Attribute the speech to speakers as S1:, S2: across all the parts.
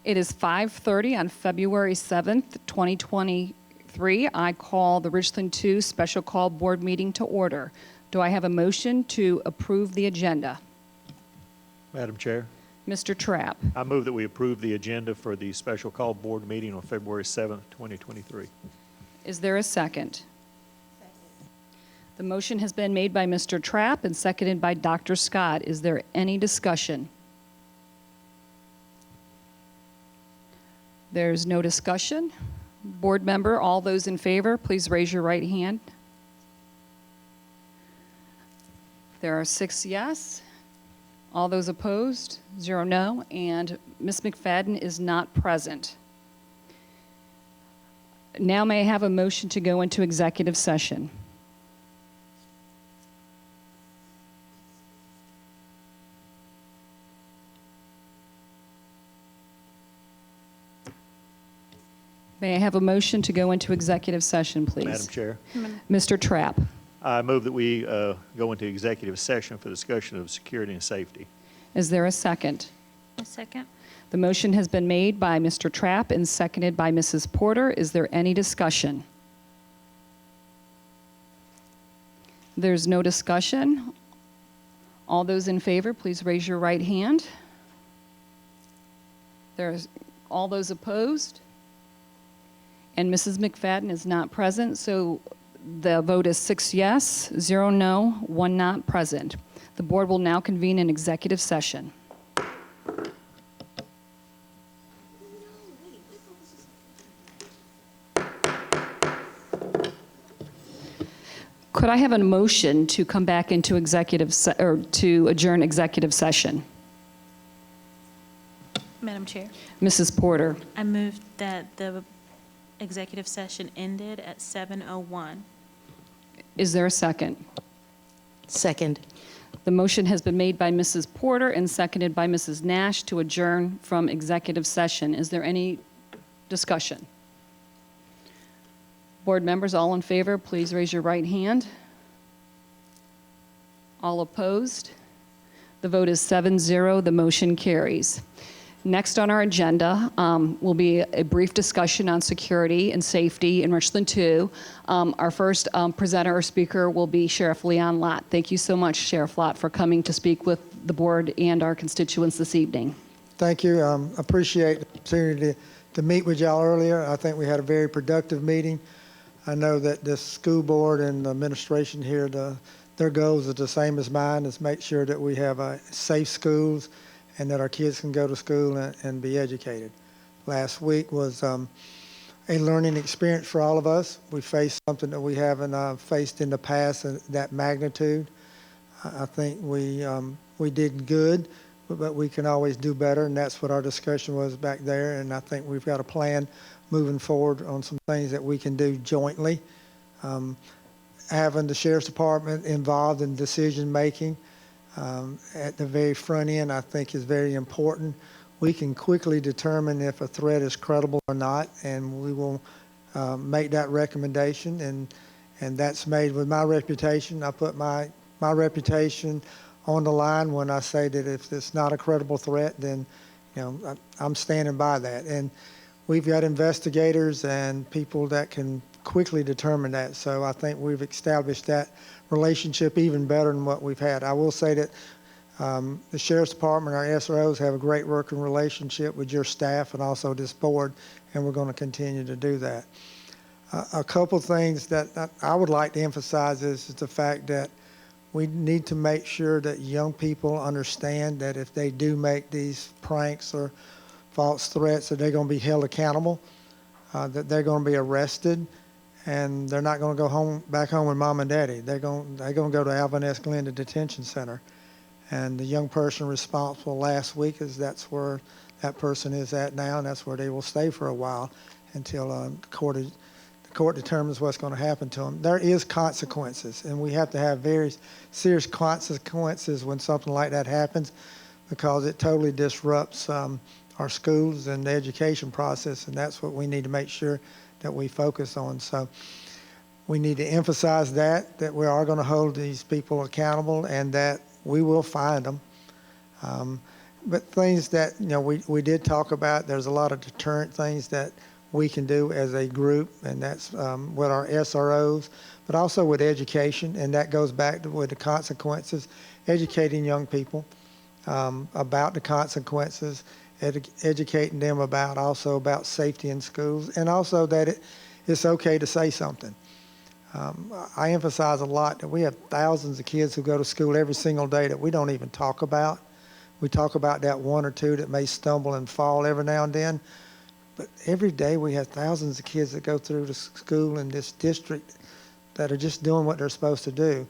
S1: It is 5:30 on February 7th, 2023. I call the Richland 2 Special Call Board meeting to order. Do I have a motion to approve the agenda?
S2: Madam Chair,
S1: Mr. Trapp.
S2: I move that we approve the agenda for the special call board meeting on February 7th, 2023.
S1: Is there a second? The motion has been made by Mr. Trapp and seconded by Dr. Scott. Is there any discussion? There's no discussion. Board member, all those in favor, please raise your right hand. There are 6 yes. All those opposed, 0 no, and Ms. McFadden is not present. Now may I have a motion to go into executive session? May I have a motion to go into executive session, please?
S2: Madam Chair,
S1: Mr. Trapp.
S2: I move that we go into executive session for discussion of security and safety.
S1: Is there a second?
S3: A second.
S1: The motion has been made by Mr. Trapp and seconded by Mrs. Porter. Is there any discussion? There's no discussion. All those in favor, please raise your right hand. There's all those opposed? And Mrs. McFadden is not present, so the vote is 6 yes, 0 no, 1 not present. The board will now convene an executive session. Could I have a motion to come back into or to adjourn executive session?
S3: Madam Chair,
S1: Mrs. Porter.
S3: I moved that the executive session ended at 7:01.
S1: Is there a second?
S4: Second.
S1: The motion has been made by Mrs. Porter and seconded by Mrs. Nash to adjourn from executive session. Is there any discussion? Board members, all in favor, please raise your right hand. All opposed? The vote is 7-0. The motion carries. Next on our agenda will be a brief discussion on security and safety in Richland 2. Our first presenter or speaker will be Sheriff Leon Lott. Thank you so much, Sheriff Lott, for coming to speak with the board and our constituents this evening.
S5: Thank you. Appreciate the opportunity to meet with y'all earlier. I think we had a very productive meeting. I know that the school board and the administration here, their goals are the same as mine, is make sure that we have safe schools and that our kids can go to school and be educated. Last week was a learning experience for all of us. We faced something that we haven't faced in the past in that magnitude. I think we did good, but we can always do better, and that's what our discussion was back there. And I think we've got a plan moving forward on some things that we can do jointly. Having the Sheriff's Department involved in decision making at the very front end, I think, is very important. We can quickly determine if a threat is credible or not, and we will make that recommendation. And that's made with my reputation. I put my reputation on the line when I say that if it's not a credible threat, then I'm standing by that. And we've got investigators and people that can quickly determine that. So I think we've established that relationship even better than what we've had. I will say that the Sheriff's Department, our SROs, have a great working relationship with your staff and also this board, and we're going to continue to do that. A couple things that I would like to emphasize is the fact that we need to make sure that young people understand that if they do make these pranks or false threats, that they're going to be held accountable, that they're going to be arrested, and they're not going to go back home with mom and daddy. They're going to go to Alvin S. Glenda Detention Center. And the young person responsible last week that's where that person is at now, and that's where they will stay for a while until the court determines what's going to happen to them. There is consequences, and we have to have very serious consequences when something like that happens, because it totally disrupts our schools and the education process, and that's what we need to make sure that we focus on. So we need to emphasize that we are going to hold these people accountable and that we will find them. But things that, we did talk about, there's a lot of deterrent things that we can do as a group, and that's with our SROs, but also with education, and that goes back to with the consequences, educating young people about the consequences, educating them about safety in schools, and also that it's okay to say something. I emphasize a lot that we have thousands of kids who go to school every single day that we don't even talk about. We talk about that one or two that may stumble and fall every now and then, but every day we have thousands of kids that go through the school in this district that are just doing what they're supposed to do.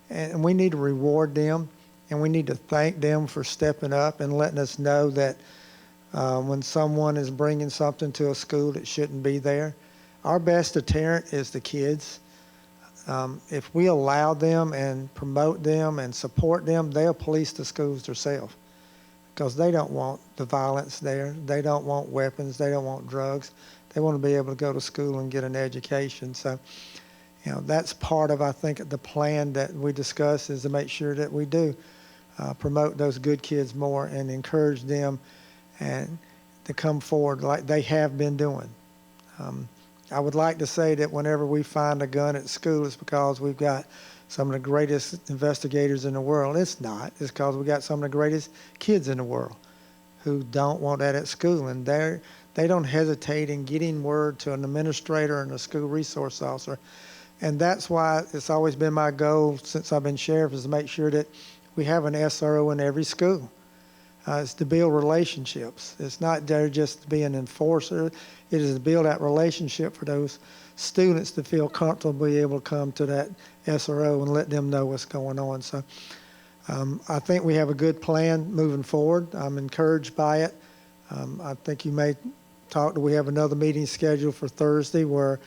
S5: And we need to reward them, and we need to thank them for stepping up and letting us know that when someone is bringing something to a school that shouldn't be there, our best deterrent is the kids. If we allow them and promote them and support them, they'll police the schools themselves, because they don't want the violence there. They don't want weapons. They don't want drugs. They want to be able to go to school and get an education. So, that's part of, I think, the plan that we discussed, is to make sure that we do promote those good kids more and encourage them and to come forward like they have been doing. I would like to say that whenever we find a gun at school, it's because we've got some of the greatest investigators in the world. It's not. It's because we got some of the greatest kids in the world who don't want that at school, and they don't hesitate in getting word to an administrator and a school resource officer. And that's why it's always been my goal since I've been sheriff, is to make sure that we have an SRO in every school. It's to build relationships. It's not there just to be an enforcer. It is to build that relationship for those students to feel comfortable, be able to come to that SRO and let them know what's going on. So I think we have a good plan moving forward. I'm encouraged by it. I think you may talk, we have another meeting scheduled for Thursday where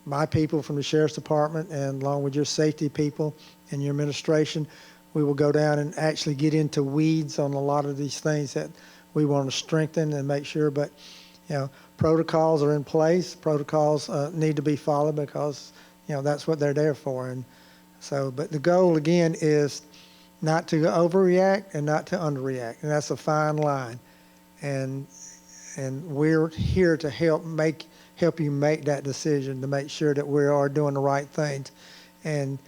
S5: my people from the Sheriff's Department, and along with your safety people and your administration, we will go down and actually get into weeds on a lot of these things that we want to strengthen and make sure. But, protocols are in place. Protocols need to be followed because, that's what they're there for. And so, but the goal, again, is not to overreact and not to underreact. And that's a fine line. And we're here to help you make that decision, to make sure that we are doing the right things. And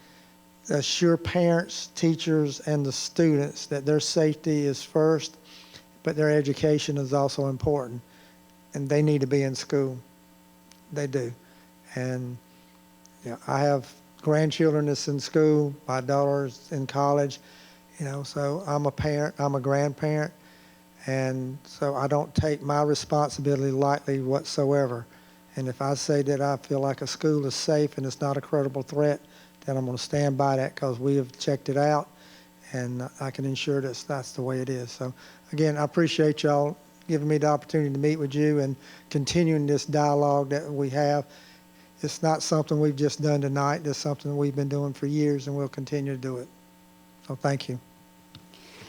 S5: assure parents, teachers, and the students that their safety is first, but their education is also important. And they need to be in school. They do. And I have grandchildren that's in school. My daughter's in college. So I'm a parent. I'm a grandparent. And so I don't take my responsibility lightly whatsoever. And if I say that I feel like a school is safe and it's not a credible threat, then I'm going to stand by that, because we have checked it out, and I can ensure that's the way it is. So, again, I appreciate y'all giving me the opportunity to meet with you and continuing this dialogue that we have. It's not something we've just done tonight. It's something we've been doing for years, and we'll continue to do it. So thank you.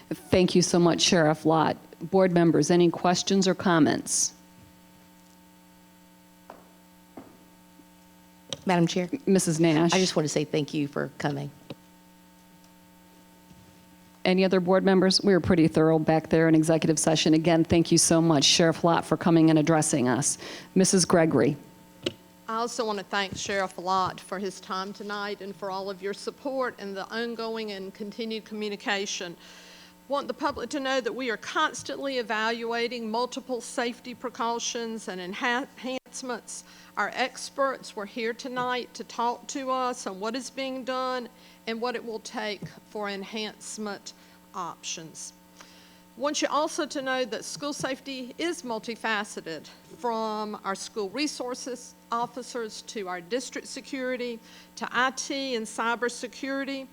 S1: Thank you so much, Sheriff Lott. Board members, any questions or comments?
S4: Madam Chair,
S1: Mrs. Nash?
S4: I just want to say thank you for coming.
S1: Any other board members? We were pretty thorough back there in executive session. Again, thank you so much, Sheriff Lott, for coming and addressing us. Mrs. Gregory?
S6: I also want to thank Sheriff Lott for his time tonight and for all of your support and the ongoing and continued communication. Want the public to know that we are constantly evaluating multiple safety precautions and enhancements. Our experts were here tonight to talk to us on what is being done and what it will take for enhancement options. Want you also to know that school safety is multifaceted, from our school resources officers to our district security to IT and cybersecurity,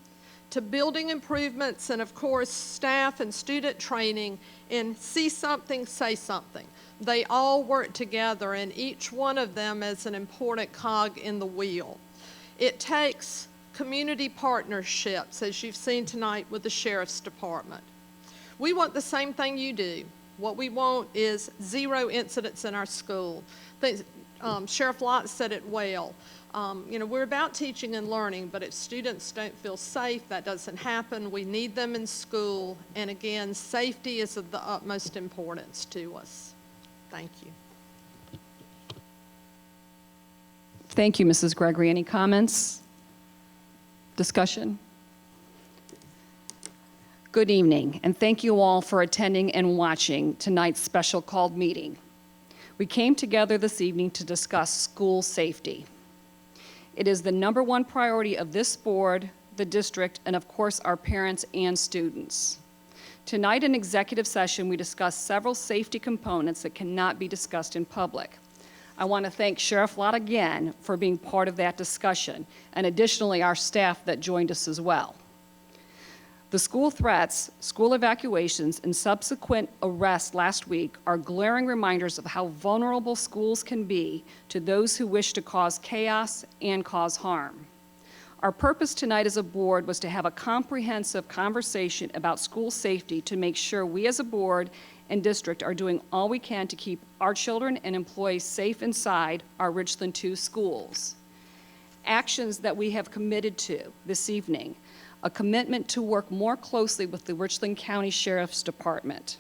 S6: to building improvements, and of course staff and student training in see something, say something. They all work together, and each one of them is an important cog in the wheel. It takes community partnerships, as you've seen tonight with the Sheriff's Department. We want the same thing you do. What we want is 0 incidents in our school. Sheriff Lott said it well. We're about teaching and learning, but if students don't feel safe, that doesn't happen. We need them in school. And again, safety is of the utmost importance to us. Thank you.
S1: Thank you, Mrs. Gregory. Any comments? Discussion? Good evening, and thank you all for attending and watching tonight's special called meeting. We came together this evening to discuss school safety. It is the #1 priority of this board, the district, and of course our parents and students. Tonight in executive session, we discussed several safety components that cannot be discussed in public. I want to thank Sheriff Lott again for being part of that discussion, and additionally our staff that joined us as well. The school threats, school evacuations, and subsequent arrests last week are glaring reminders of how vulnerable schools can be to those who wish to cause chaos and cause harm. Our purpose tonight as a board was to have a comprehensive conversation about school safety to make sure we as a board and district are doing all we can to keep our children and employees safe inside our Richland 2 schools. Actions that we have committed to this evening: a commitment to work more closely with the Richland County Sheriff's Department.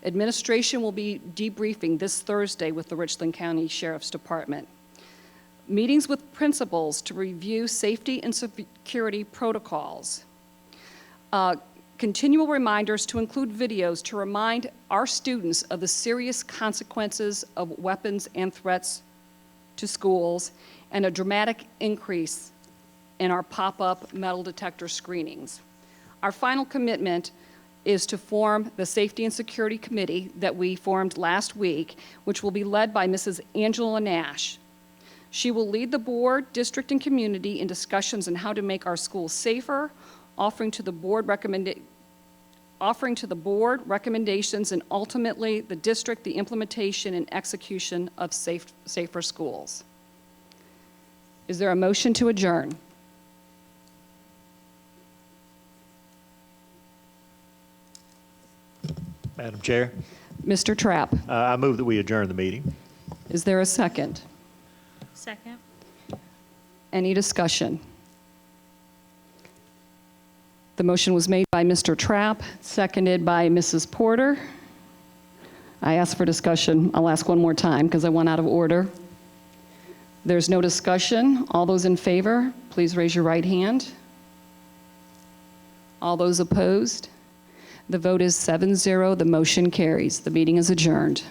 S1: Administration will be debriefing this Thursday with the Richland County Sheriff's Department. Meetings with principals to review safety and security protocols. Continual reminders to include videos to remind our students of the serious consequences of weapons and threats to schools, and a dramatic increase in our pop-up metal detector screenings. Our final commitment is to form the Safety and Security Committee that we formed last week, which will be led by Mrs. Angela Nash. She will lead the board, district, and community in discussions on how to make our schools safer, offering to the board recommendations, and ultimately the district the implementation and execution of safer schools. Is there a motion to adjourn?
S2: Madam Chair,
S1: Mr. Trapp,
S2: I move that we adjourn the meeting.
S1: is there a second?
S3: Second.
S1: Any discussion? The motion was made by Mr. Trapp, seconded by Mrs. Porter. I asked for discussion. I'll ask one more time because I went out of order. There's no discussion. All those in favor, please raise your right hand. All those opposed? The vote is 7-0. The motion carries. The meeting is adjourned.